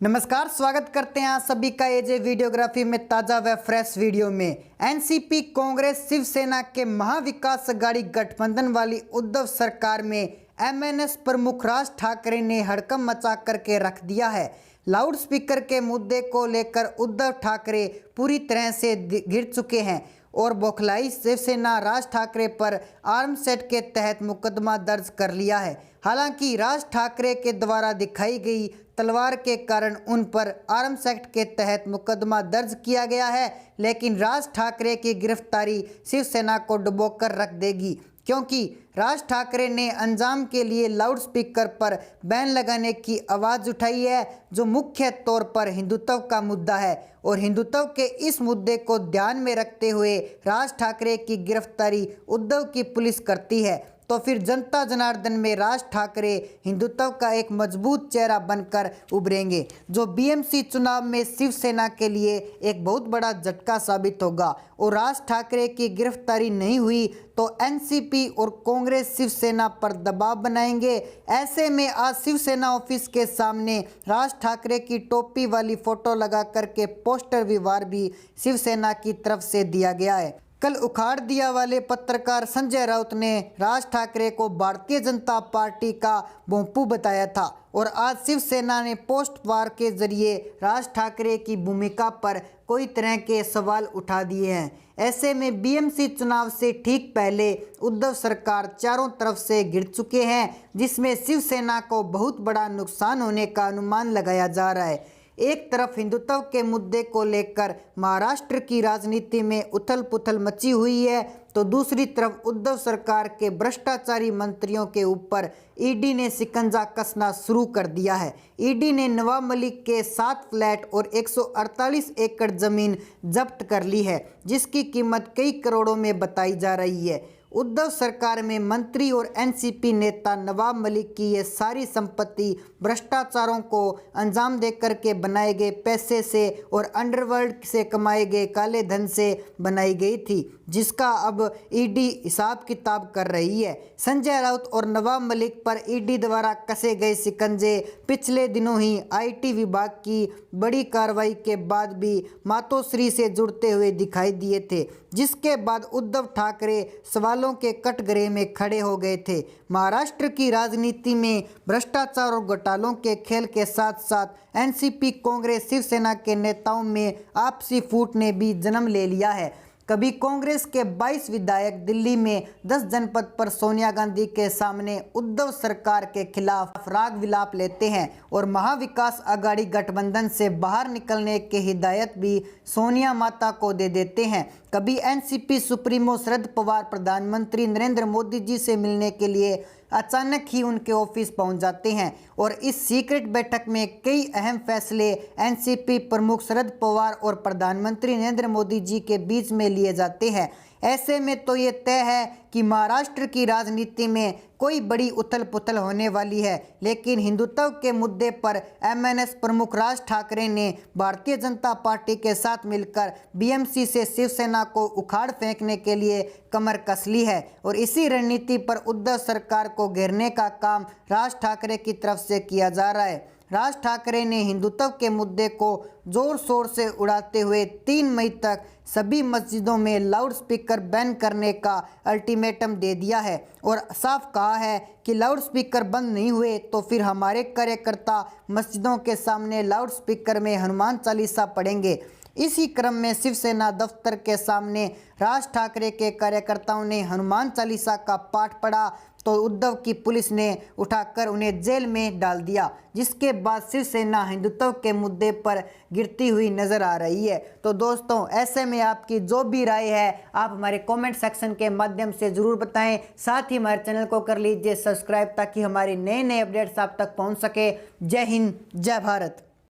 नमस्कार, स्वागत करते हैं आप सभी का एजे वीडियोग्राफी में ताज़ा व फ्रेश वीडियो में। एनसीपी, कांग्रेस, शिवसेना के महाविकास अघाड़ी गठबंधन वाली उद्धव सरकार में एमएनएस प्रमुख राज ठाकरे ने हड़कंप मचा करके रख दिया है। लाउड स्पीकर के मुद्दे को लेकर उद्धव ठाकरे पूरी तरह से घिर चुके हैं और बौखलाई शिवसेना राज ठाकरे पर आर्म्स एक्ट के तहत मुकदमा दर्ज कर लिया है। हालांकि राज ठाकरे के द्वारा दिखाई गई तलवार के कारण उन पर आर्म्स एक्ट के तहत मुकदमा दर्ज किया गया है, लेकिन राज ठाकरे की गिरफ्तारी शिवसेना को डुबोकर रख देगी, क्योंकि राज ठाकरे ने अंजाम के लिए लाउड स्पीकर पर बैन लगाने की आवाज़ उठाई है, जो मुख्य तौर पर हिंदुत्व का मुद्दा है। और हिंदुत्व के इस मुद्दे को ध्यान में रखते हुए राज ठाकरे की गिरफ्तारी उद्धव की पुलिस करती है, तो फिर जनता जनार्दन में राज ठाकरे हिंदुत्व का एक मजबूत चेहरा बनकर उभरेंगे, जो बीएमसी चुनाव में शिवसेना के लिए एक बहुत बड़ा झटका साबित होगा। और राज ठाकरे की गिरफ्तारी नहीं हुई तो एनसीपी और कांग्रेस शिवसेना पर दबाव बनाएंगे। ऐसे में आज शिवसेना ऑफिस के सामने राज ठाकरे की टोपी वाली फोटो लगा करके पोस्टर विवार भी शिवसेना की तरफ से दिया गया है। कल उखाड़ दिया वाले पत्रकार संजय राउत ने राज ठाकरे को भारतीय जनता पार्टी का भोंपू बताया था और आज शिवसेना ने पोस्ट वार के जरिए राज ठाकरे की भूमिका पर कोई तरह के सवाल उठा दिए हैं। ऐसे में बीएमसी चुनाव से ठीक पहले उद्धव सरकार चारों तरफ से घिर चुके हैं, जिसमें शिवसेना को बहुत बड़ा नुकसान होने का अनुमान लगाया जा रहा है। एक तरफ हिंदुत्व के मुद्दे को लेकर महाराष्ट्र की राजनीति में उथल पुथल मची हुई है, तो दूसरी तरफ उद्धव सरकार के भ्रष्टाचारी मंत्रियों के ऊपर ईडी ने शिकंजा कसना शुरू कर दिया है। ईडी ने नवाब मलिक के 7 फ्लैट और 148 एकड़ जमीन जब्त कर ली है, जिसकी कीमत कई करोड़ों में बताई जा रही है। उद्धव सरकार में मंत्री और एनसीपी नेता नवाब मलिक की ये सारी संपत्ति भ्रष्टाचारों को अंजाम देकर के बनाए गए पैसे से और अंडरवर्ल्ड से कमाए गए काले धन से बनाई गई थी, जिसका अब ईडी हिसाब किताब कर रही है। संजय राउत और नवाब मलिक पर ईडी द्वारा कसे गए शिकंजे पिछले दिनों ही आईटी विभाग की बड़ी कार्रवाई के बाद भी मातोश्री से जुड़ते हुए दिखाई दिए थे, जिसके बाद उद्धव ठाकरे सवालों के कटघरे में खड़े हो गए थे। महाराष्ट्र की राजनीति में भ्रष्टाचार और घोटालों के खेल के साथ साथ एनसीपी, कांग्रेस, शिवसेना के नेताओं में आपसी फूट ने भी जन्म ले लिया है। कभी कांग्रेस के 22 विधायक दिल्ली में 10 जनपद पर सोनिया गांधी के सामने उद्धव सरकार के खिलाफ राग विलाप लेते हैं और महाविकास अघाड़ी गठबंधन से बाहर निकलने की हिदायत भी सोनिया माता को दे देते हैं। कभी एनसीपी सुप्रीमो शरद पवार प्रधानमंत्री नरेंद्र मोदी जी से मिलने के लिए अचानक ही उनके ऑफिस पहुंच जाते हैं और इस सीक्रेट बैठक में कई अहम फैसले एनसीपी प्रमुख शरद पवार और प्रधानमंत्री नरेंद्र मोदी जी के बीच में लिए जाते हैं। ऐसे में तो ये तय है कि महाराष्ट्र की राजनीति में कोई बड़ी उथल पुथल होने वाली है, लेकिन हिंदुत्व के मुद्दे पर एमएनएस प्रमुख राज ठाकरे ने भारतीय जनता पार्टी के साथ मिलकर बीएमसी से शिवसेना को उखाड़ फेंकने के लिए कमर कस ली है और इसी रणनीति पर उद्धव सरकार को घेरने का काम राज ठाकरे की तरफ से किया जा रहा है। राज ठाकरे ने हिंदुत्व के मुद्दे को जोर शोर से उड़ाते हुए 3 मई तक सभी मस्जिदों में लाउड स्पीकर बैन करने का अल्टीमेटम दे दिया है और साफ कहा है कि लाउड स्पीकर बंद नहीं हुए तो फिर हमारे कार्यकर्ता मस्जिदों के सामने लाउड स्पीकर में हनुमान चालीसा पढ़ेंगे। इसी क्रम में शिवसेना दफ्तर के सामने राज ठाकरे के कार्यकर्ताओं ने हनुमान चालीसा का पाठ पढ़ा तो उद्धव की पुलिस ने उठाकर उन्हें जेल में डाल दिया, जिसके बाद शिवसेना हिंदुत्व के मुद्दे पर गिरती हुई नजर आ रही है। तो दोस्तों, ऐसे में आपकी जो भी राय है आप हमारे कमेंट सेक्शन के माध्यम से ज़रूर बताएं। साथ ही हमारे चैनल को कर लीजिए सब्सक्राइब, ताकि हमारी नए नए अपडेट्स आप तक पहुंच सके। जय हिंद, जय भारत।